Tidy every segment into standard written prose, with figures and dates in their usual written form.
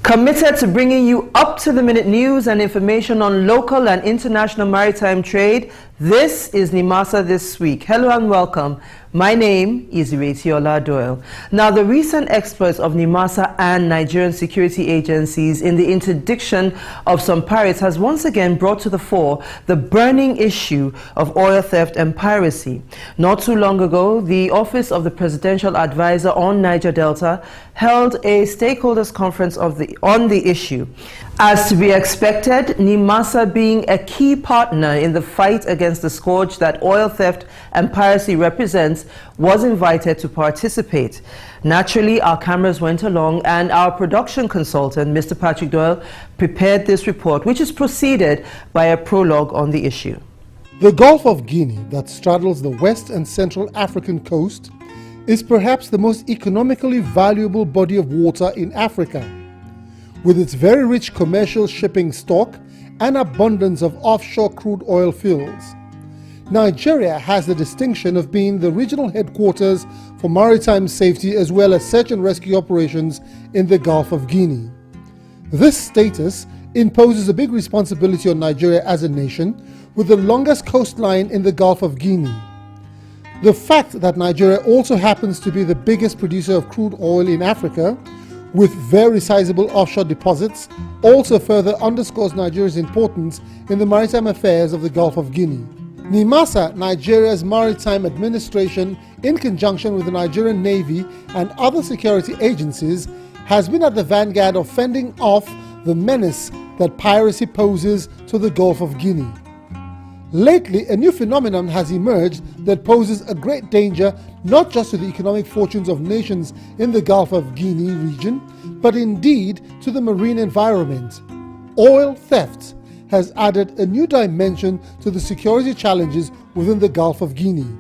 Committed to bringing you up-to-the-minute news and information on local and international maritime trade, this is Nimasa This Week. Hello and welcome. My name is Iretiola Doyle. Now, the recent experts of Nimasa and Nigerian security agencies in the interdiction of some pirates has once again brought to the fore the burning issue of oil theft and piracy. Not too long ago, the Office of the Presidential Advisor on Niger Delta held a stakeholders conference on the issue. As to be expected, Nimasa, being a key partner in the fight against the scourge that oil theft and piracy represents, was invited to participate. Naturally, our cameras went along and our production consultant, Mr. Patrick Doyle, prepared this report, which is preceded by a prologue on the issue. The Gulf of Guinea, that straddles the west and central African coast, is perhaps the most economically valuable body of water in Africa. With its very rich commercial shipping stock and abundance of offshore crude oil fields, Nigeria has the distinction of being the regional headquarters for maritime safety as well as search and rescue operations in the Gulf of Guinea. This status imposes a big responsibility on Nigeria as a nation with the longest coastline in the Gulf of Guinea. The fact that Nigeria also happens to be the biggest producer of crude oil in Africa, with very sizable offshore deposits, also further underscores Nigeria's importance in the maritime affairs of the Gulf of Guinea. Nimasa, Nigeria's maritime administration, in conjunction with the Nigerian Navy and other security agencies, has been at the vanguard of fending off the menace that piracy poses to the Gulf of Guinea. Lately, a new phenomenon has emerged that poses a great danger not just to the economic fortunes of nations in the Gulf of Guinea region, but indeed to the marine environment. Oil theft has added a new dimension to the security challenges within the Gulf of Guinea.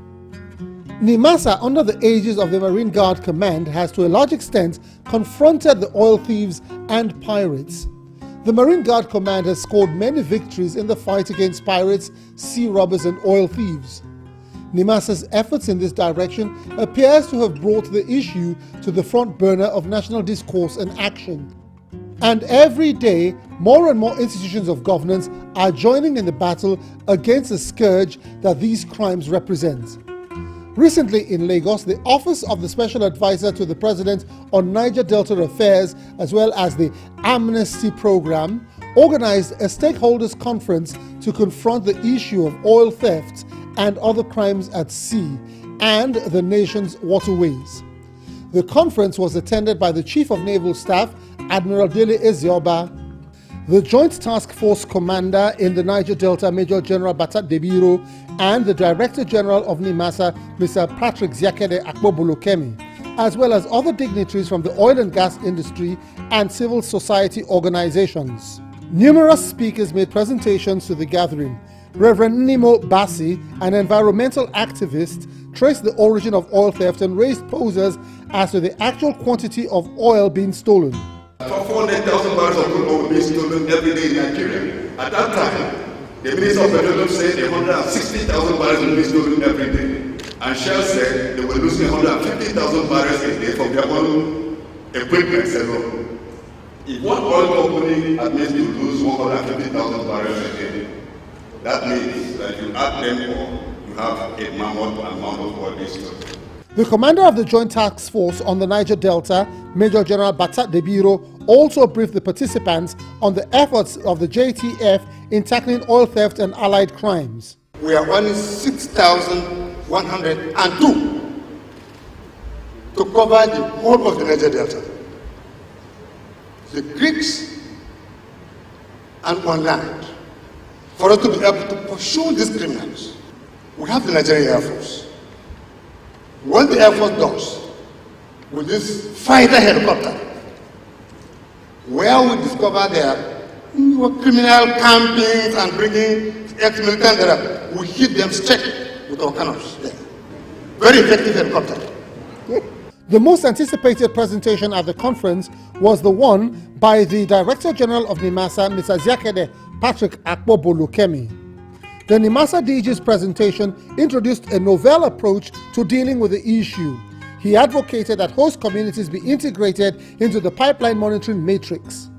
Nimasa, under the aegis of the Marine Guard Command, has to a large extent confronted the oil thieves and pirates. The Marine Guard Command has scored many victories in the fight against pirates, sea robbers and oil thieves. Nimasa's efforts in this direction appears to have brought the issue to the front burner of national discourse and action. And every day, more and more institutions of governance are joining in the battle against the scourge that these crimes represent. Recently in Lagos, the Office of the Special Advisor to the President on Niger Delta Affairs, as well as the Amnesty Program, organized a stakeholders conference to confront the issue of oil theft and other crimes at sea and the nation's waterways. The conference was attended by the Chief of Naval Staff, Admiral Dele Ezioba, the Joint Task Force Commander in the Niger Delta, Major General Batat Debiro, and the Director General of Nimasa, Mr. Patrick Ziakede Akpobolokemi, as well as other dignitaries from the oil and gas industry and civil society organizations. Numerous speakers made presentations to the gathering. Reverend Nimo Bassi, an environmental activist, traced the origin of oil theft and raised posers as to the actual quantity of oil being stolen. 400,000 barrels of crude oil being stolen every day in Nigeria. At that time, the Minister of Petroleum said 160,000 barrels will be stolen every day. And Shell said they were losing 150,000 barrels a day from their own equipment alone. If one oil company admits to lose 150,000 barrels a day, that means that you add them all, you have a mammoth amount of oil being stolen. The commander of the Joint Task Force on the Niger Delta, Major General Batat Debiro, also briefed the participants on the efforts of the JTF in tackling oil theft and allied crimes. We are only 6,102 to cover the whole of the Niger Delta. The Greeks and on land. For us to be able to pursue these criminals, we have the Nigerian Air Force. What the Air Force does with this fighter helicopter, where we discover their criminal campings and bringing ex-militants there, we hit them straight with our cannons there. Very effective helicopter. The most anticipated presentation at the conference was the one by the Director General of Nimasa, Mr. Ziakede Patrick Akpobolokemi. The Nimasa DG's presentation introduced a novel approach to dealing with the issue. He advocated that host communities be integrated into the pipeline monitoring matrix.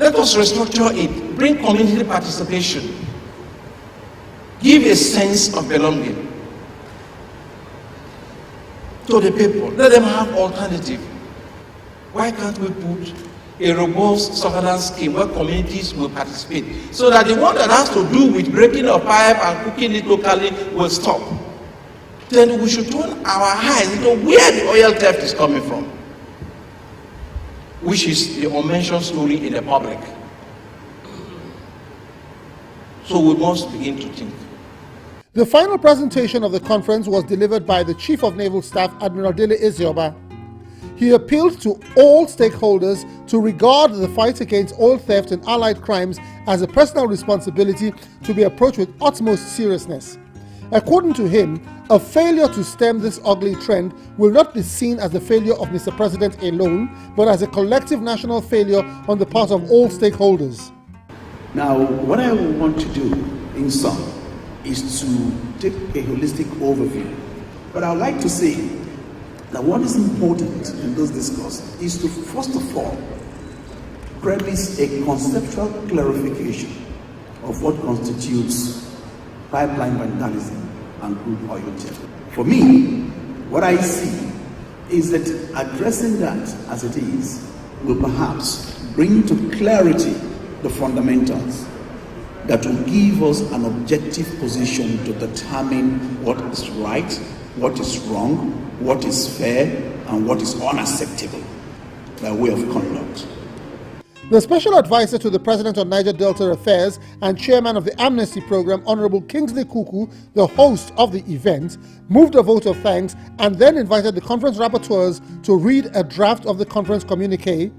Let us restructure it, bring community participation, give a sense of belonging to the people. Let them have alternative. Why can't we put a robust surveillance scheme where communities will participate so that the one that has to do with breaking a pipe and cooking it locally will stop? Then we should turn our eyes into where the oil theft is coming from, which is the unmentioned story in the public. So we must begin to think. The final presentation of the conference was delivered by the Chief of Naval Staff, Admiral Dele Ezeoba. He appealed to all stakeholders to regard the fight against oil theft and allied crimes as a personal responsibility to be approached with utmost seriousness. According to him, a failure to stem this ugly trend will not be seen as the failure of Mr. President alone, but as a collective national failure on the part of all stakeholders. Now, what I want to do, in sum, is to take a holistic overview. But I would like to say that what is important in this discourse is to, first of all, premise a conceptual clarification of what constitutes pipeline vandalism and crude oil theft. For me, what I see is that addressing that as it is will perhaps bring to clarity the fundamentals that will give us an objective position to determine what is right, what is wrong, what is fair, and what is unacceptable by way of conduct. The Special Advisor to the President on Niger Delta Affairs and Chairman of the Amnesty Program, Honorable Kingsley Kuku, the host of the event, moved a vote of thanks and then invited the conference rapporteurs to read a draft of the conference communique,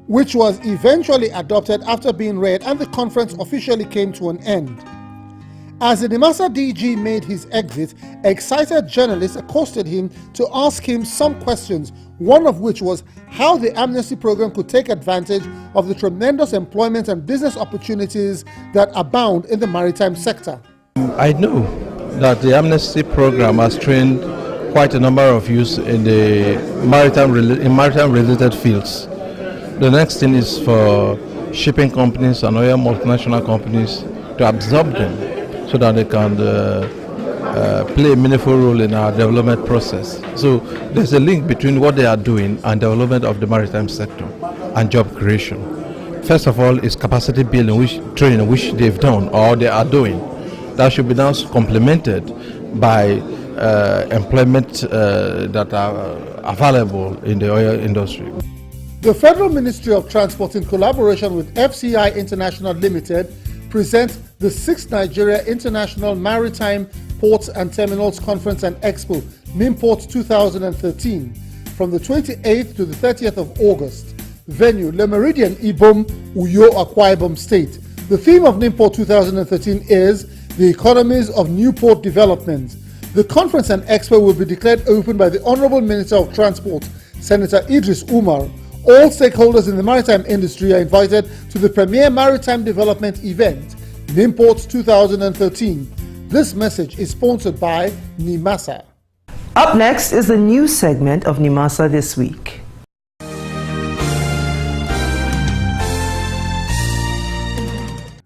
which was eventually adopted after being read, and the conference officially came to an end. As the Nimasa DG made his exit, excited journalists accosted him to ask him some questions, one of which was how the amnesty program could take advantage of the tremendous employment and business opportunities that abound in the maritime sector. I know that the amnesty program has trained quite a number of youths in the maritime related fields. The next thing is for shipping companies and other multinational companies to absorb them so that they can play a meaningful role in our development process. So there's a link between what they are doing and development of the maritime sector and job creation. First of all is capacity building, training which they've done or they are doing. That should be now complemented by employment that are available in the oil industry. The Federal Ministry of Transport, in collaboration with FCI International Limited, presents the 6th Nigeria International Maritime Ports and Terminals Conference and Expo, NIMPORT 2013, from the 28th to the 30th of August. Venue, Le Meridian Ibom, Uyo, Akwa Ibom State. The theme of NIMPORT 2013 is the economies of new port development. The conference and expo will be declared open by the Honorable Minister of Transport, Senator Idris Umar. All stakeholders in the maritime industry are invited to the premier maritime development event, NIMPORT 2013. This message is sponsored by Nimasa. Up next is the news segment of Nimasa This Week.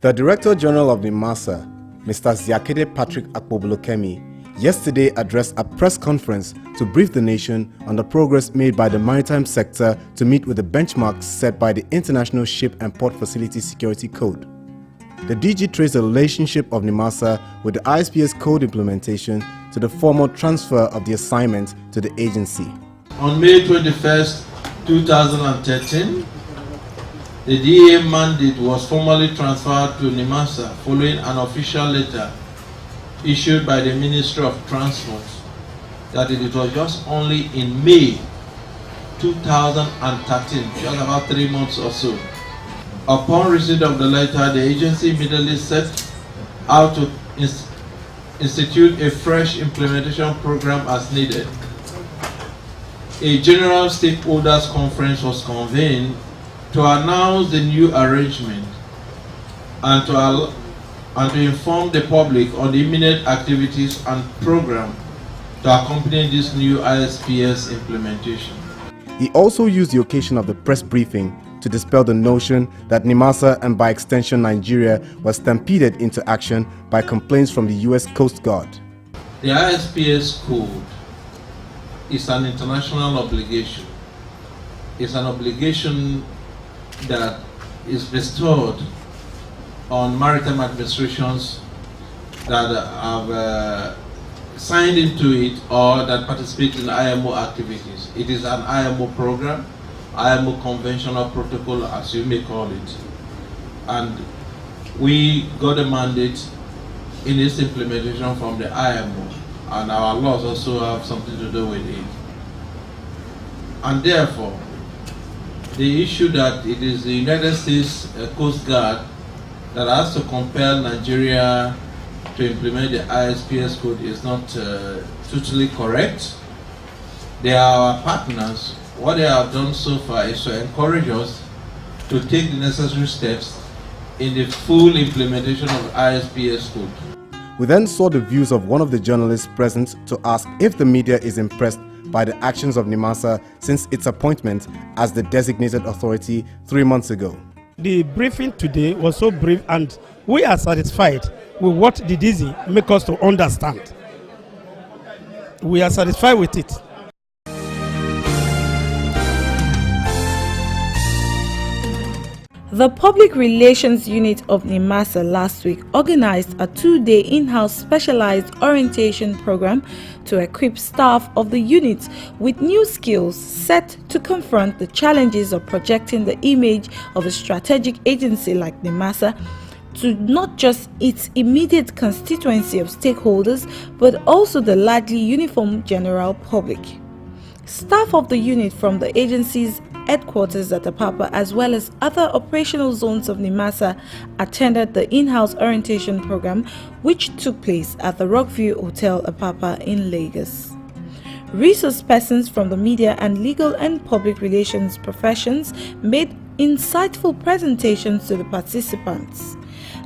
The Director General of Nimasa, Mr. Ziakede Patrick Akpobulokemi, yesterday addressed a press conference to brief the nation on the progress made by the maritime sector to meet with the benchmarks set by the International Ship and Port Facility Security Code. The DG traced the relationship of Nimasa with the ISPS code implementation to the formal transfer of the assignment to the agency. On May 21st, 2013, the DA mandate was formally transferred to Nimasa following an official letter issued by the Ministry of Transport that it was just only in May 2013, just about 3 months or so. Upon receipt of the letter, the agency immediately set out to institute a fresh implementation program as needed. A general stakeholders conference was convened to announce the new arrangement and to inform the public on the imminent activities and program to accompany this new ISPS implementation. He also used the occasion of the press briefing to dispel the notion that Nimasa and by extension Nigeria was stampeded into action by complaints from the US Coast Guard. The ISPS code is an international obligation. It's an obligation that is bestowed on maritime administrations that have signed into it or that participate in IMO activities. It is an IMO program, IMO conventional protocol, as you may call it. And we got a mandate in its implementation from the IMO, and our laws also have something to do with it. And therefore, the issue that it is the United States Coast Guard that has to compel Nigeria to implement the ISPS code is not totally correct. They are our partners. What they have done so far is to encourage us to take the necessary steps in the full implementation of ISPS code. We then saw the views of one of the journalists present to ask if the media is impressed by the actions of Nimasa since its appointment as the designated authority 3 months ago. The briefing today was so brief, and we are satisfied with what the DZ make us to understand. We are satisfied with it. The Public Relations Unit of Nimasa last week organized a 2-day in-house specialized orientation program to equip staff of the unit with new skills set to confront the challenges of projecting the image of a strategic agency like Nimasa to not just its immediate constituency of stakeholders, but also the largely uniform general public. Staff of the unit from the agency's headquarters at Apapa as well as other operational zones of Nimasa attended the in-house orientation program, which took place at the Rockview Hotel Apapa in Lagos. Resource persons from the media and legal and public relations professions made insightful presentations to the participants.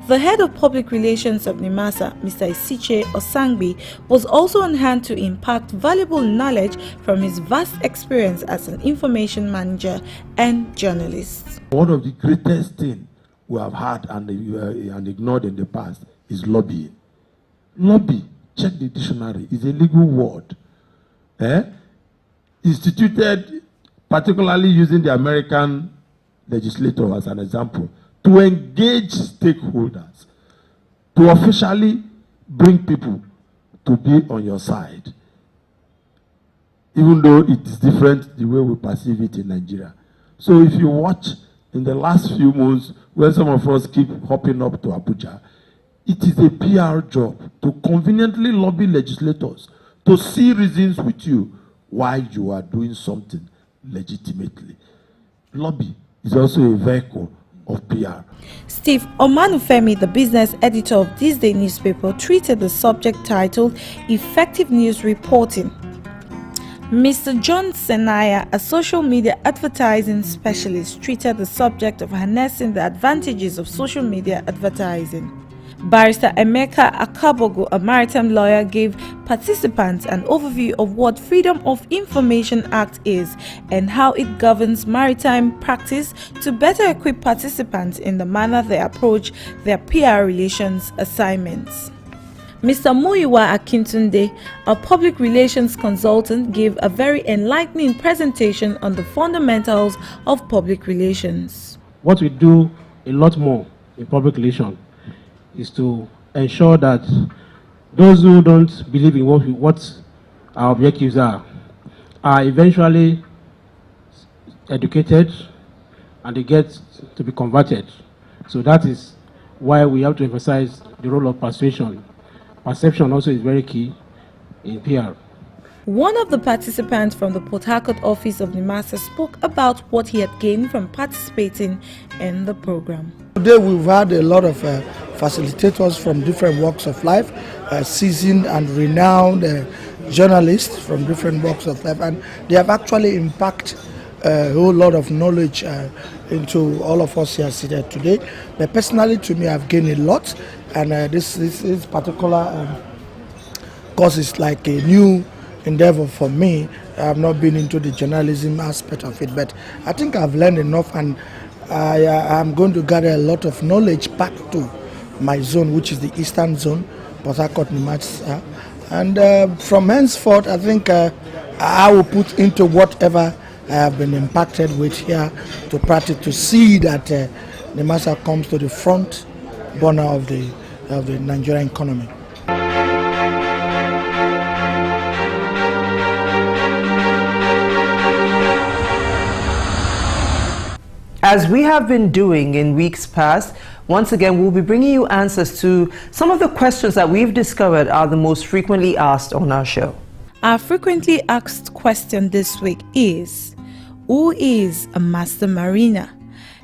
The head of public relations of Nimasa, Mr. Isiche Osangbi, was also on hand to impart valuable knowledge from his vast experience as an information manager and journalist. One of the greatest things we have had and ignored in the past is lobbying. Lobby, check the dictionary, is a legal word. Instituted, particularly using the American legislator as an example, to engage stakeholders, to officially bring people to be on your side, even though it is different the way we perceive it in Nigeria. So if you watch in the last few months, when some of us keep hopping up to Abuja, it is a PR job to conveniently lobby legislators to see reasons with you why you are doing something legitimately. Lobby is also a vehicle of PR. Steve Omanufemi, the business editor of This Day newspaper, treated the subject titled Effective News Reporting. Mr. John Senaya, a social media advertising specialist, treated the subject of harnessing the advantages of social media advertising. Barrister Emeka Akabogo, a maritime lawyer, gave participants an overview of what Freedom of Information Act is and how it governs maritime practice to better equip participants in the manner they approach their PR relations assignments. Mr. Muyiwa Akintunde, a public relations consultant, gave a very enlightening presentation on the fundamentals of public relations. What we do a lot more in public relations is to ensure that those who don't believe in what our objectives are eventually educated and they get to be converted. So that is why we have to emphasize the role of persuasion. Perception also is very key in PR. One of the participants from the Port Harcourt office of Nimasa spoke about what he had gained from participating in the program. Today we've had a lot of facilitators from different walks of life, seasoned and renowned journalists from different walks of life, and they have actually impacted a whole lot of knowledge into all of us here seated today. But personally, to me, I've gained a lot, and this particular course is like a new endeavor for me. I've not been into the journalism aspect of it, but I think I've learned enough, and I am going to gather a lot of knowledge back to my zone, which is the Eastern Zone, Port Harcourt, Nimasa. And from henceforth, I think I will put into whatever I have been impacted with here to practice, to see that Nimasa comes to the front burner of the Nigerian economy. As we have been doing in weeks past, once again, we'll be bringing you answers to some of the questions that we've discovered are the most frequently asked on our show. Our frequently asked question this week is, who is a master mariner?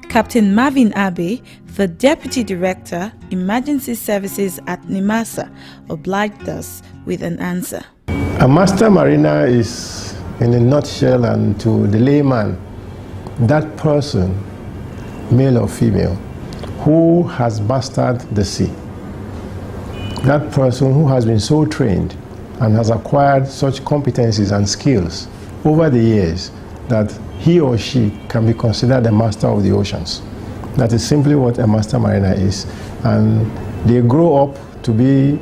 Captain Marvin Abe, the Deputy Director, Emergency Services at Nimasa, obliged us with an answer. A master mariner is, in a nutshell and to the layman, that person, male or female, who has mastered the sea. That person who has been so trained and has acquired such competencies and skills over the years that he or she can be considered a master of the oceans. That is simply what a master mariner is. And they grow up to be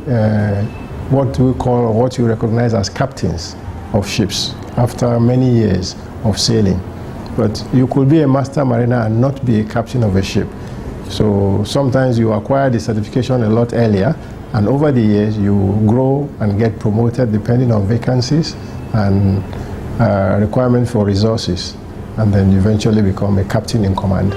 what we call, or what you recognize as captains of ships after many years of sailing. But you could be a master mariner and not be a captain of a ship. So sometimes you acquire the certification a lot earlier, and over the years you grow and get promoted depending on vacancies and requirement for resources, and then you eventually become a captain in command.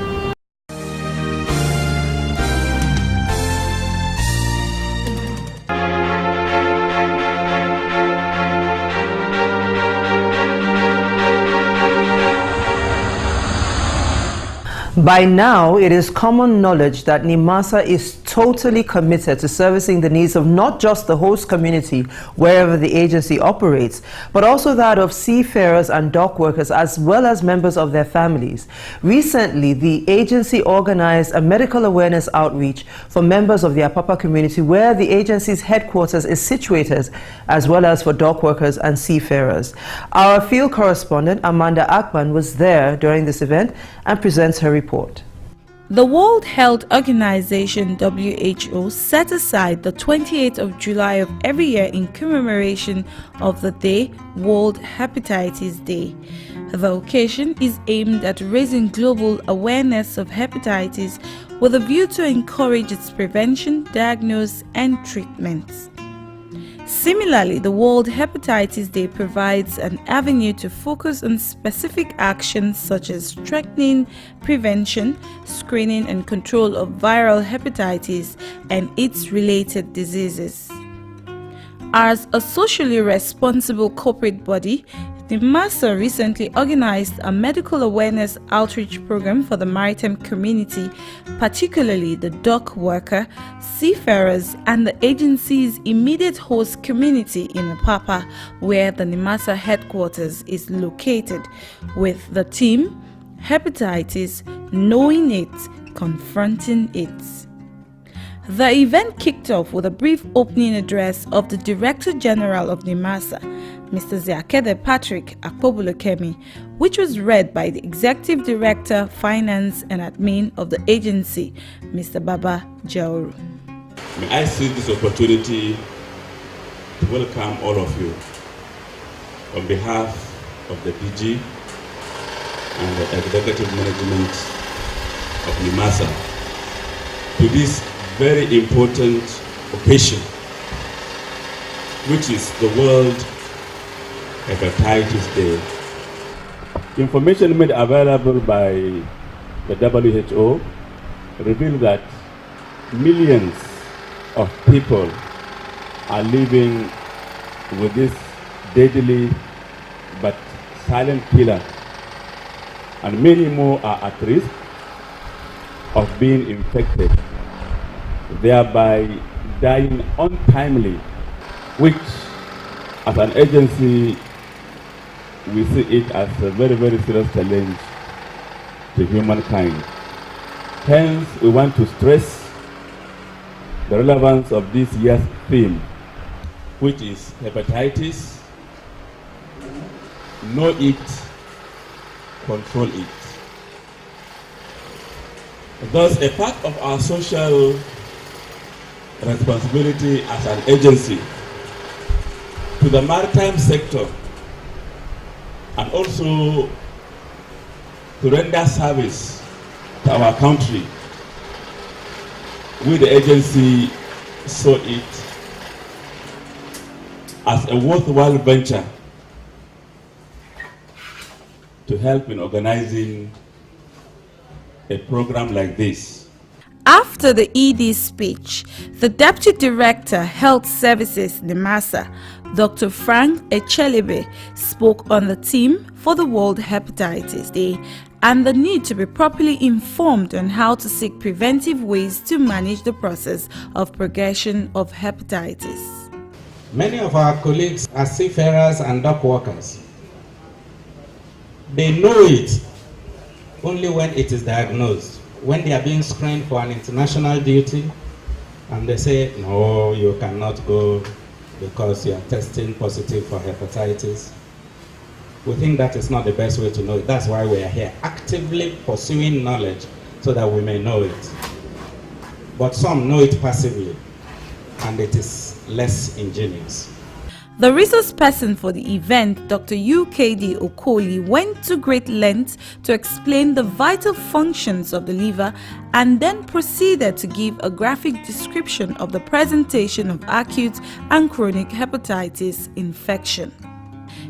By now, it is common knowledge that Nimasa is totally committed to servicing the needs of not just the host community wherever the agency operates, but also that of seafarers and dock workers as well as members of their families. Recently, the agency organized a medical awareness outreach for members of the Apapa community where the agency's headquarters is situated, as well as for dock workers and seafarers. Our field correspondent, Amanda Akban, was there during this event and presents her report. The World Health Organization (WHO) set aside the 28th of July of every year in commemoration of the day, World Hepatitis Day. The occasion is aimed at raising global awareness of hepatitis with a view to encourage its prevention, diagnosis, and treatment. Similarly, the World Hepatitis Day provides an avenue to focus on specific actions such as strengthening prevention, screening, and control of viral hepatitis and its related diseases. As a socially responsible corporate body, Nimasa recently organized a medical awareness outreach program for the maritime community, particularly the dock worker, seafarers, and the agency's immediate host community in Apapa, where the Nimasa headquarters is located, with the theme, Hepatitis, Knowing It, Confronting It. The event kicked off with a brief opening address of the Director General of Nimasa, Mr. Ziakede Patrick Akpobulokemi, which was read by the Executive Director, Finance and Admin of the agency, Mr. Baba Jaoru. May I seize this opportunity to welcome all of you on behalf of the DG and the Executive Management of Nimasa to this very important occasion, which is the World Hepatitis Day. Information made available by the WHO revealed that millions of people are living with this deadly but silent killer, and many more are at risk of being infected, thereby dying untimely, which as an agency we see it as a very, very serious challenge to humankind. Hence, we want to stress the relevance of this year's theme, which is hepatitis, know it, control it. Thus, a part of our social responsibility as an agency to the maritime sector, and also to render service to our country, we the agency saw it as a worthwhile venture to help in organizing a program like this. After the ED's speech, the Deputy Director, Health Services, Nimasa, Dr. Frank Echelebe, spoke on the theme for the World Hepatitis Day and the need to be properly informed on how to seek preventive ways to manage the process of progression of hepatitis. Many of our colleagues are seafarers and dock workers. They know it only when it is diagnosed. When they are being screened for an international duty and they say, no, you cannot go because you are testing positive for hepatitis. We think that is not the best way to know it. That's why we are here, actively pursuing knowledge so that we may know it. But some know it passively, and it is less ingenious. The resource person for the event, Dr. UKD Okoli, went to great lengths to explain the vital functions of the liver and then proceeded to give a graphic description of the presentation of acute and chronic hepatitis infection.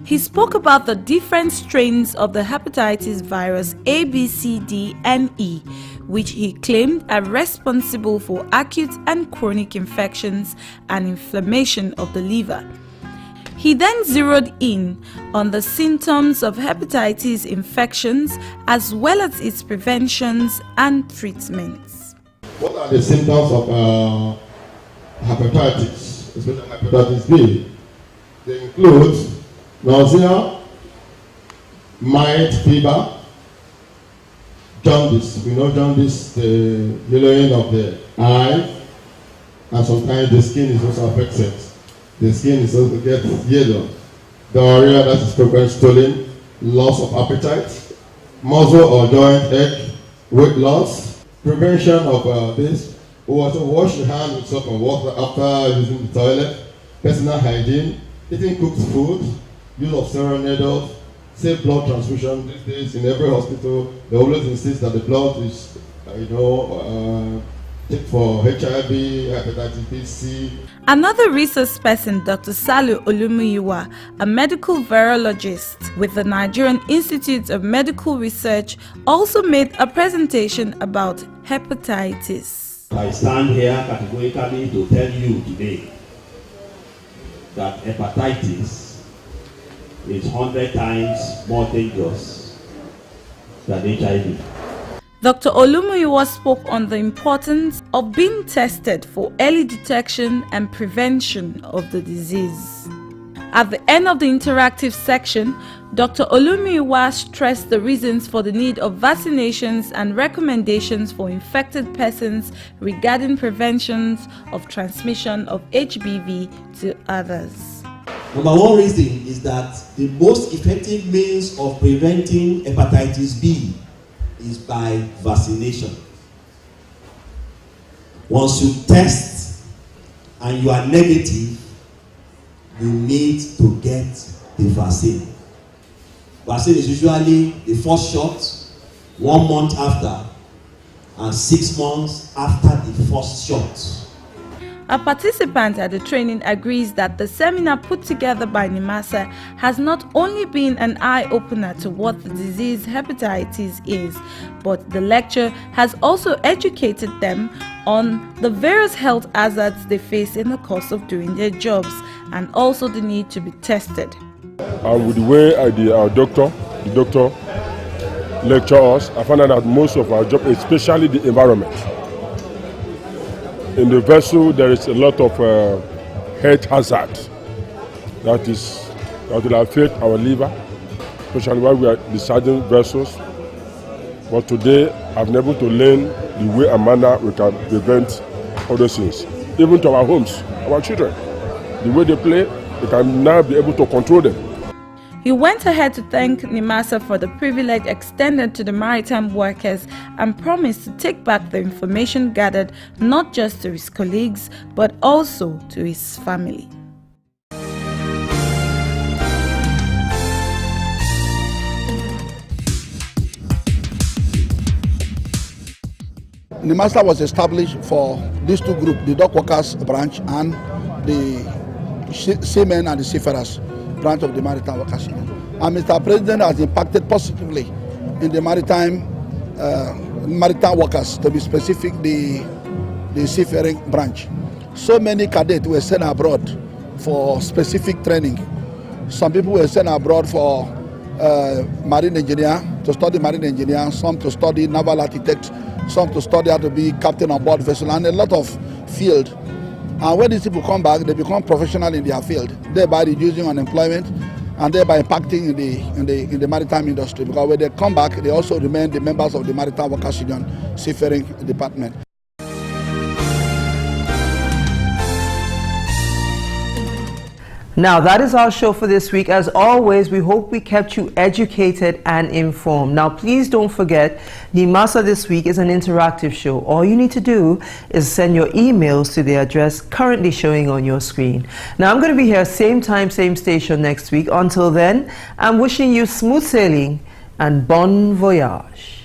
He spoke about the different strains of the hepatitis virus A, B, C, D, and E, which he claimed are responsible for acute and chronic infections and inflammation of the liver. He then zeroed in on the symptoms of hepatitis infections as well as its preventions and treatments. What are the symptoms of hepatitis, especially hepatitis B? They include nausea, mild fever, jaundice. We know jaundice, the yellowing of the eye, and sometimes the skin is also affected. The skin is also gets yellow. Diarrhea, that is frequent stooling, loss of appetite, muscle or joint ache, weight loss. Prevention of this, also wash your hands with soap and water after using the toilet, personal hygiene, eating cooked food, use of steroid needles, safe blood transfusion. These days in every hospital, they always insist that the blood is, checked for HIV, hepatitis B, C. Another resource person, Dr. Salu Olumuyiwa, a medical virologist with the Nigerian Institute of Medical Research, also made a presentation about hepatitis. I stand here categorically to tell you today that hepatitis is 100 times more dangerous than HIV. Dr. Olumuyiwa spoke on the importance of being tested for early detection and prevention of the disease. At the end of the interactive section, Dr. Olumuyiwa stressed the reasons for the need of vaccinations and recommendations for infected persons regarding preventions of transmission of HBV to others. Number one reason is that the most effective means of preventing hepatitis B is by vaccination. Once you test and you are negative, you need to get the vaccine. Vaccine is usually the first shot, 1 month after, and 6 months after the first shot. A participant at the training agrees that the seminar put together by Nimasa has not only been an eye-opener to what the disease hepatitis is, but the lecture has also educated them on the various health hazards they face in the course of doing their jobs and also the need to be tested. And with the way the doctor lecture us, I found out that most of our job, especially the environment. In the vessel, there is a lot of health hazard that will affect our liver, especially while we are discharging vessels. But today, I've been able to learn the way and manner we can prevent all those things. Even to our homes, our children, the way they play, we can now be able to control them. He went ahead to thank Nimasa for the privilege extended to the maritime workers and promised to take back the information gathered not just to his colleagues but also to his family. Nimasa was established for these two groups, the dock workers branch and the seamen and the seafarers branch of the Maritime Workers Union. And Mr. President has impacted positively in the maritime workers, to be specific, the seafaring branch. So many cadets were sent abroad for specific training. Some people were sent abroad for marine engineer, to study marine engineer, some to study naval architect, some to study how to be captain on board vessel, and a lot of field. And when these people come back, they become professional in their field, thereby reducing unemployment and thereby impacting in the maritime industry. Because when they come back, they also remain the members of the Maritime Workers Union Seafaring Department. Now, that is our show for this week. As always, we hope we kept you educated and informed. Now, please don't forget, Nimasa This Week is an interactive show. All you need to do is send your emails to the address currently showing on your screen. Now, I'm going to be here same time, same station next week. Until then, I'm wishing you smooth sailing and bon voyage.